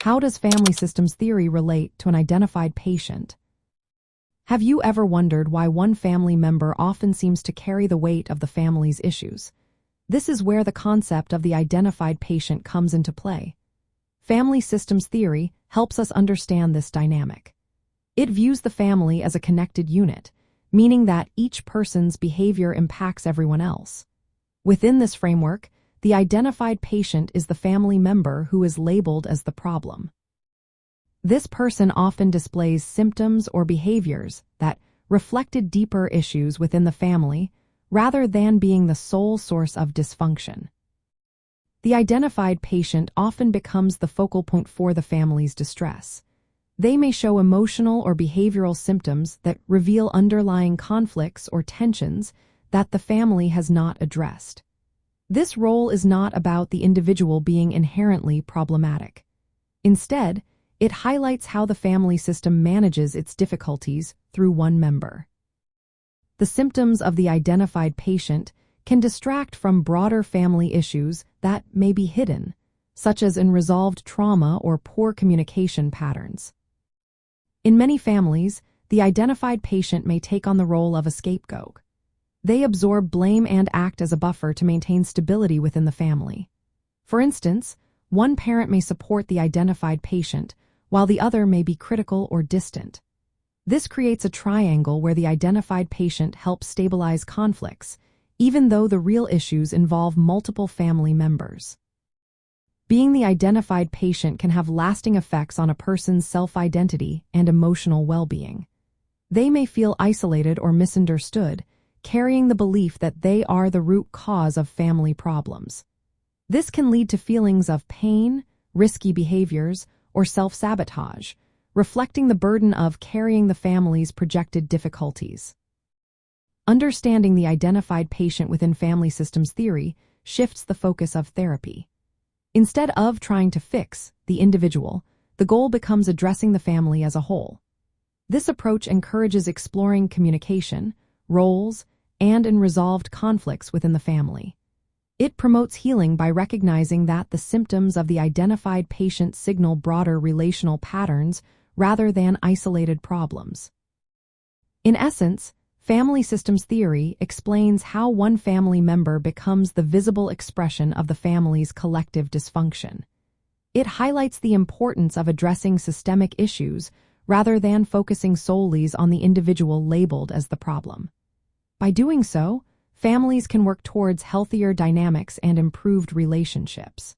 How does family systems theory relate to an identified patient? Have you ever wondered why one family member often seems to carry the weight of the family's issues? This is where the concept of the identified patient comes into play. Family systems theory helps us understand this dynamic. It views the family as a connected unit, meaning that each person's behavior impacts everyone else. Within this framework, the identified patient is the family member who is labeled as the problem. This person often displays symptoms or behaviors that reflected deeper issues within the family rather than being the sole source of dysfunction. The identified patient often becomes the focal point for the family's distress. They may show emotional or behavioral symptoms that reveal underlying conflicts or tensions that the family has not addressed. This role is not about the individual being inherently problematic. Instead, it highlights how the family system manages its difficulties through one member. The symptoms of the identified patient can distract from broader family issues that may be hidden, such as unresolved trauma or poor communication patterns. In many families, the identified patient may take on the role of a scapegoat. They absorb blame and act as a buffer to maintain stability within the family. For instance, one parent may support the identified patient, while the other may be critical or distant. This creates a triangle where the identified patient helps stabilize conflicts, even though the real issues involve multiple family members. Being the identified patient can have lasting effects on a person's self-identity and emotional well-being. They may feel isolated or misunderstood, carrying the belief that they are the root cause of family problems. This can lead to feelings of pain, risky behaviors, or self-sabotage, reflecting the burden of carrying the family's projected difficulties. Understanding the identified patient within family systems theory shifts the focus of therapy. Instead of trying to fix the individual, the goal becomes addressing the family as a whole. This approach encourages exploring communication, roles, and unresolved conflicts within the family. It promotes healing by recognizing that the symptoms of the identified patient signal broader relational patterns rather than isolated problems. In essence, family systems theory explains how one family member becomes the visible expression of the family's collective dysfunction. It highlights the importance of addressing systemic issues rather than focusing solely on the individual labeled as the problem. By doing so, families can work towards healthier dynamics and improved relationships.